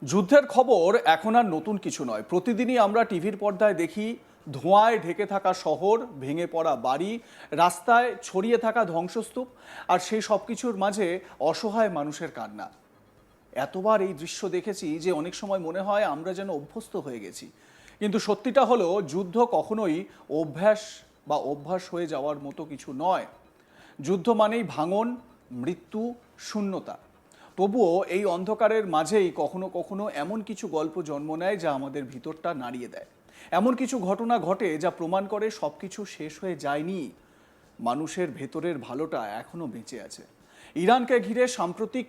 যুদ্ধের খবর এখন আর নতুন কিছু নয়। প্রতিদিনই আমরা টিভির পর্দায় দেখি ধোঁয়ায় ঢেকে থাকা শহর, ভেঙে পড়া বাড়ি, রাস্তায় ছড়িয়ে থাকা ধ্বংসস্তূপ, আর সেই সব কিছুর মাঝে অসহায় মানুষের কান্না। এতবার এই দৃশ্য দেখেছি যে অনেক সময় মনে হয় আমরা যেন অভ্যস্ত হয়ে গেছি। কিন্তু সত্যিটা হলো, যুদ্ধ কখনোই অভ্যাস হয়ে যাওয়ার মতো কিছু নয়। যুদ্ধ মানেই ভাঙন, মৃত্যু, শূন্যতা। তবুও এই অন্ধকারের মাঝেই কখনো কখনো এমন কিছু গল্প জন্ম নেয় যা আমাদের ভিতরটা নাড়িয়ে দেয়। এমন কিছু ঘটনা ঘটে যা প্রমাণ করে সব কিছু শেষ হয়ে যায়নি, মানুষের ভেতরের ভালোটা এখনো বেঁচে আছে। ইরানকে ঘিরে সাম্প্রতিক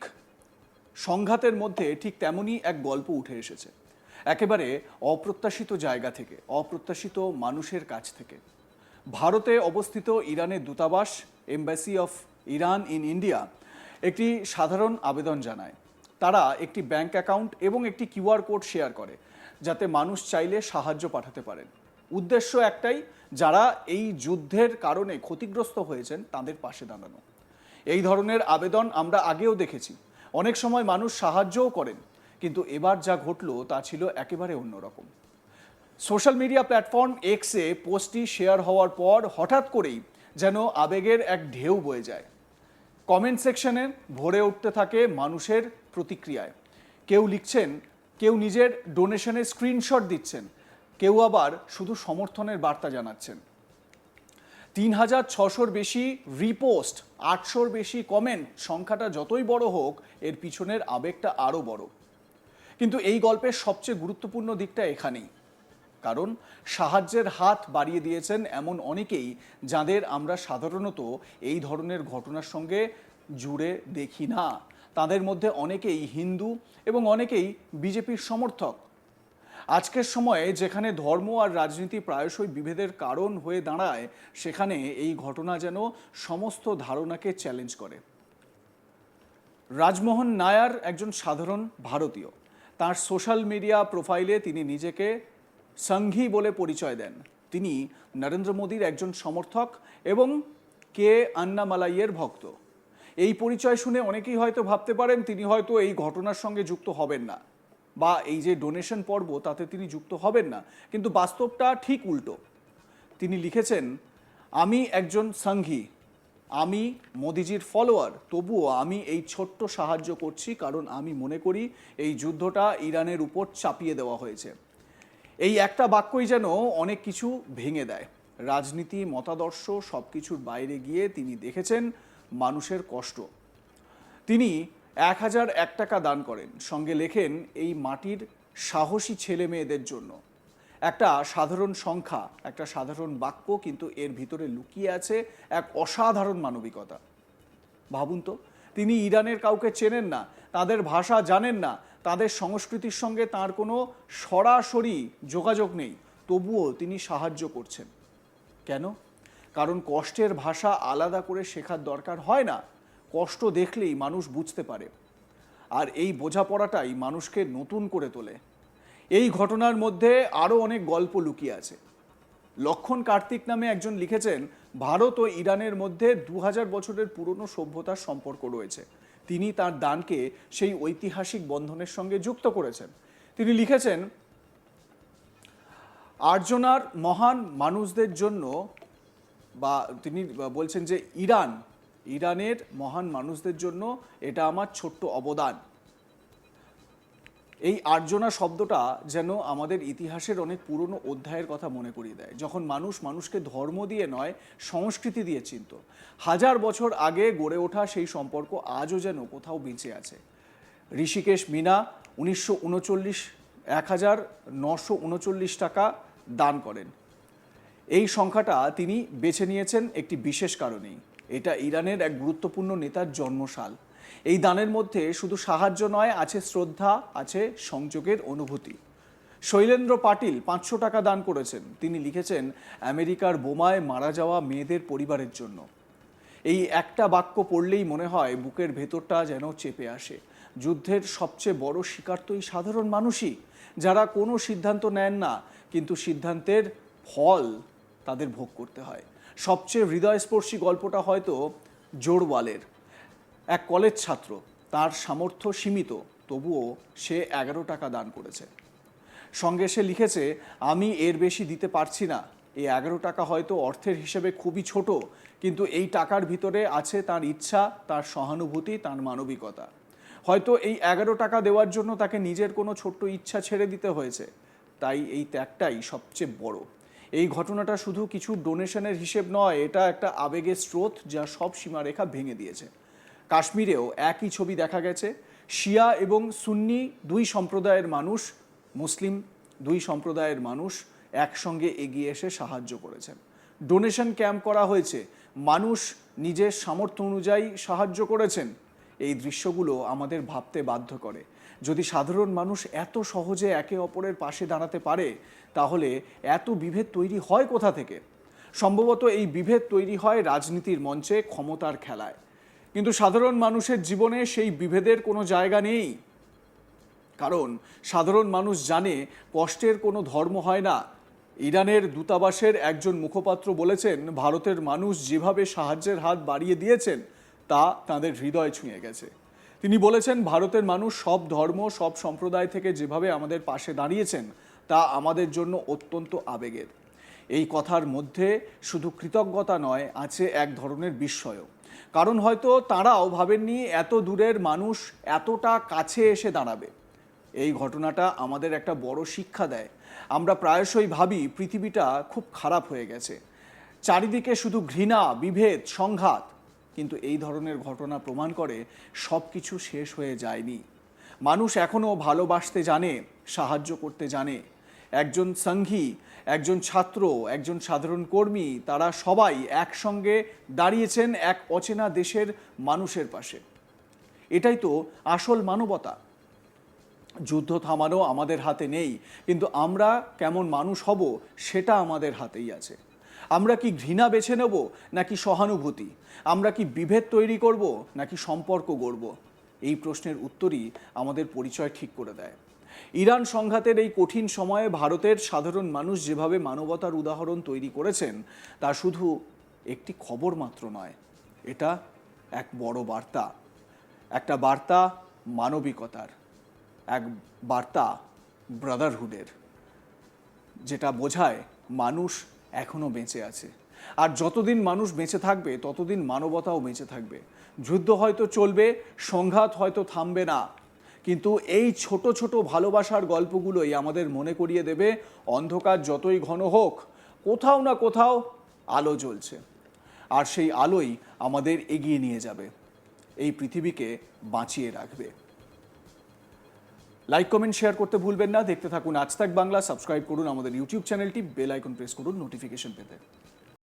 সংঘাতের মধ্যে ঠিক তেমনই এক গল্প উঠে এসেছে, একেবারে অপ্রত্যাশিত জায়গা থেকে, অপ্রত্যাশিত মানুষের কাছ থেকে। ভারতে অবস্থিত ইরানের দূতাবাস, embassy of Iran in India, একটি সাধারণ আবেদন জানায়। তারা একটি ব্যাংক অ্যাকাউন্ট এবং একটি কিউআর কোড শেয়ার করে, যাতে মানুষ চাইলে সাহায্য পাঠাতে পারেন। উদ্দেশ্য একটাই, যারা এই যুদ্ধের কারণে ক্ষতিগ্রস্ত হয়েছেন তাদের পাশে দাঁড়ানো। এই ধরনের আবেদন আমরা আগেও দেখেছি, অনেক সময় মানুষ সাহায্যও করেন, কিন্তু এবার যা ঘটলো তা ছিল একেবারে অন্যরকম। সোশ্যাল মিডিয়া প্ল্যাটফর্ম এক্সে পোস্টটি শেয়ার হওয়ার পর হঠাৎ করেই যেন আবেগের এক ঢেউ বয়ে যায়। কমেন্ট সেকশনে ভরে উঠতে থাকে মানুষের প্রতিক্রিয়ায়। কেউ লিখছেন, কেউ নিজের ডোনেশনের স্ক্রিনশট দিচ্ছেন, কেউ আবার শুধু সমর্থনের বার্তা জানাচ্ছেন। ৩,৬০০-র বেশি রিপোস্ট, ৮০০-র বেশি কমেন্ট, সংখ্যাটা যতই বড় হোক এর পিছনের আবেগটা আরও বড়। কিন্তু এই গল্পের সবচেয়ে গুরুত্বপূর্ণ দিকটা এখানেই, কারণ সাহায্যের হাত বাড়িয়ে দিয়েছেন এমন অনেকেই, যাদের আমরা সাধারণত এই ধরনের ঘটনার সঙ্গে জুড়ে দেখি না। তাদের মধ্যে অনেকেই হিন্দু এবং অনেকেই বিজেপির সমর্থক। আজকের সময়ে যেখানে ধর্ম আর রাজনীতি প্রায়শই বিভেদের কারণ হয়ে দাঁড়ায়, সেখানে এই ঘটনা যেন সমস্ত ধারণাকে চ্যালেঞ্জ করে। রাজমোহন নায়ার একজন সাধারণ ভারতীয়। তার সোশ্যাল মিডিয়া প্রোফাইলে তিনি নিজেকে সংঘী বলে পরিচয় দেন। তিনি নরেন্দ্র মোদীর একজন সমর্থক এবং কে আন্নামালাইয়ের ভক্ত। এই পরিচয় শুনে অনেকেই হয়তো ভাবতে পারেন তিনি হয়তো এই ঘটনার সঙ্গে যুক্ত হবেন না, বা এই যে ডোনেশন পর্ব তাতে তিনি যুক্ত হবেন না। কিন্তু বাস্তবটা ঠিক উল্টো। তিনি লিখেছেন, আমি একজন সংঘী, আমি মোদিজির ফলোয়ার, তবুও আমি এই ছোট্ট সাহায্য করছি কারণ আমি মনে করি এই যুদ্ধটা ইরানের উপর চাপিয়ে দেওয়া হয়েছে। এই একটা বাক্যই যেন অনেক কিছু ভেঙে দেয়। রাজনীতি, মতাদর্শ সব কিছুর বাইরে গিয়ে তিনি দেখেছেন মানুষের কষ্ট। তিনি ১,০০১ টাকা দান করেন, সঙ্গে লেখেন, এই মাটির সাহসী ছেলে মেয়েদের জন্য। একটা সাধারণ সংখ্যা, একটা সাধারণ বাক্য, কিন্তু এর ভিতরে লুকিয়ে আছে এক অসাধারণ মানবিকতা। ভাবুন তো, তিনি ইরানের কাউকে চেনেন না, তাদের ভাষা জানেন না, তাদের সংস্কৃতির সঙ্গে তার কোনো সরাসরি যোগাযোগ নেই, তবুও তিনি সাহায্য করছেন। কেন? কারণ কষ্টের ভাষা আলাদা করে শেখার দরকার হয় না, কষ্ট দেখলেই মানুষ বুঝতে পারে। আর এই বোঝাপড়াটাই মানুষকে নতুন করে তোলে। এই ঘটনার মধ্যে আরও অনেক গল্প লুকিয়ে আছে। লক্ষণ কার্তিক নামে একজন লিখেছেন, ভারত ও ইরানের মধ্যে ২০০০ বছরের পুরনো সভ্যতার সম্পর্ক রয়েছে। তিনি তার দানকে সেই ঐতিহাসিক বন্ধনের সঙ্গে যুক্ত করেছেন। তিনি লিখেছেন, আর্জনার মহান মানুষদের জন্য, বা তিনি বলছেন যে ইরানের মহান মানুষদের জন্য এটা আমার ছোট্ট অবদান। এই আর্জনা শব্দটা যেন আমাদের ইতিহাসের অনেক পুরনো অধ্যায়ের কথা মনে করিয়ে দেয়, যখন মানুষ মানুষকে ধর্ম দিয়ে নয়, সংস্কৃতি দিয়ে চিনত। ১০০০ বছর আগে গড়ে ওঠা সেই সম্পর্ক আজও যেন কোথাও বেঁচে আছে। ঋষিকেশ মিনা ১,৯৩৯ টাকা দান করেন। এই সংখ্যাটা তিনি বেছে নিয়েছেন একটি বিশেষ কারণেই। এটা ইরানের এক গুরুত্বপূর্ণ নেতার জন্মসাল। এই দানের মধ্যে শুধু সাহায্য নয়, আছে শ্রদ্ধা, আছে সংযোগের অনুভূতি। শৈলেন্দ্র পাটিল ৫০০ টাকা দান করেছেন। তিনি লিখেছেন, আমেরিকার বোমায় মারা যাওয়া মেয়েদের পরিবারের জন্য। এই একটা বাক্য পড়লেই মনে হয় বুকের ভেতরটা যেন চেপে আসে। যুদ্ধের সবচেয়ে বড় শিকার তো এই সাধারণ মানুষই, যারা কোনো সিদ্ধান্ত নেন না, কিন্তু সিদ্ধান্তের ফল তাদের ভোগ করতে হয়। সবচেয়ে হৃদয়স্পর্শী গল্পটা হয়তো জোরওয়ালের। এক কলেজ ছাত্র, তার সামর্থ্য সীমিত, তবুও সে 11 টাকা দান করেছে। সঙ্গে সে লিখেছে, আমি এর বেশি দিতে পারছি না। এই 11 টাকা হয়তো অর্থের হিসেবে খুবই ছোট, কিন্তু এই টাকার ভিতরে আছে তার ইচ্ছা, তার সহানুভূতি, তার মানবিকতা। হয়তো এই 11 টাকা দেওয়ার জন্য তাকে নিজের কোনো ছোট্ট ইচ্ছা ছেড়ে দিতে হয়েছে। তাই এই ত্যাগটাই সবচেয়ে বড়। এই ঘটনাটা শুধু কিছু ডোনেশনের হিসেব নয়, এটা একটা আবেগের স্রোত যা সব সীমারেখা ভেঙে দিয়েছে। কাশ্মীরেও একই ছবি দেখা গেছে। শিয়া এবং সুন্নি দুই সম্প্রদায়ের মানুষ, মুসলিম দুই সম্প্রদায়ের মানুষ একসঙ্গে এগিয়ে এসে সাহায্য করেছেন। ডোনেশন ক্যাম্প করা হয়েছে, মানুষ নিজের সামর্থ্য অনুযায়ী সাহায্য করেছেন। এই দৃশ্যগুলো আমাদের ভাবতে বাধ্য করে, যদি সাধারণ মানুষ এত সহজে একে অপরের পাশে দাঁড়াতে পারে, তাহলে এত বিভেদ তৈরি হয় কোথা থেকে? সম্ভবত এই বিভেদ তৈরি হয় রাজনীতির মঞ্চে, ক্ষমতার খেলায়। কিন্তু সাধারণ মানুষের জীবনে সেই বিভেদের কোনো জায়গা নেই, কারণ সাধারণ মানুষ জানে কষ্টের কোনো ধর্ম হয় না। ইরানের দূতাবাসের একজন মুখপাত্র বলেছেন, ভারতের মানুষ যেভাবে সাহায্যের হাত বাড়িয়ে দিয়েছেন তা তাদের হৃদয় ছুঁয়ে গেছে। তিনি বলেছেন, ভারতের মানুষ সব ধর্ম, সব সম্প্রদায় থেকে যেভাবে আমাদের পাশে দাঁড়িয়েছেন তা আমাদের জন্য অত্যন্ত আবেগের। এই কথার মধ্যে শুধু কৃতজ্ঞতা নয়, আছে এক ধরনের বিস্ময়ও। কারণ হয়তো তাঁরাও ভাবেননি এত দূরের মানুষ এতটা কাছে এসে দাঁড়াবে। এই ঘটনাটা আমাদের একটা বড় শিক্ষা দেয়। আমরা প্রায়শই ভাবি পৃথিবীটা খুব খারাপ হয়ে গেছে, চারিদিকে শুধু ঘৃণা, বিভেদ, সংঘাত। কিন্তু এই ধরনের ঘটনা প্রমাণ করে সব কিছু শেষ হয়ে যায়নি। মানুষ এখনও ভালোবাসতে জানে, সাহায্য করতে জানে। একজন সঙ্ঘী, একজন ছাত্র, একজন সাধারণ কর্মী, তারা সবাই একসঙ্গে দাঁড়িয়েছেন এক অচেনা দেশের মানুষের পাশে। এটাই তো আসল মানবতা। যুদ্ধ থামানো আমাদের হাতে নেই, কিন্তু আমরা কেমন মানুষ হব সেটা আমাদের হাতেই আছে। আমরা কি ঘৃণা বেছে নেব নাকি সহানুভূতি? আমরা কি বিভেদ তৈরি করব নাকি সম্পর্ক গড়ব? এই প্রশ্নের উত্তরই আমাদের পরিচয় ঠিক করে দেয়। ইরান সংঘাতের এই কঠিন সময়ে ভারতের সাধারণ মানুষ যেভাবে মানবতার উদাহরণ তৈরি করেছেন, তা শুধু একটি খবর মাত্র নয়, এটা এক বড় বার্তা। একটা বার্তা মানবিকতার, এক বার্তা ব্রাদারহুডের, যেটা বোঝায় মানুষ এখনো বেঁচে আছে। আর যতদিন মানুষ বেঁচে থাকবে ততদিন মানবতাও বেঁচে থাকবে। যুদ্ধ হয়তো চলবে, সংঘাত হয়তো থামবে না, কিন্তু এই ছোট ছোট ভালোবাসার গল্পগুলোই আমাদের মনে করিয়ে দেবে, অন্ধকার যতই ঘন হোক, কোথাও না কোথাও আলো জ্বলছে। আর সেই আলোই আমাদের এগিয়ে নিয়ে যাবে, এই পৃথিবীকে বাঁচিয়ে রাখবে। লাইক, কমেন্ট, শেয়ার করতে ভুলবেন না। দেখতে থাকুন আজ তাক বাংলা। সাবস্ক্রাইব করুন আমাদের ইউটিউব চ্যানেলটি, বেল আইকন প্রেস করুন নোটিফিকেশন পেতে।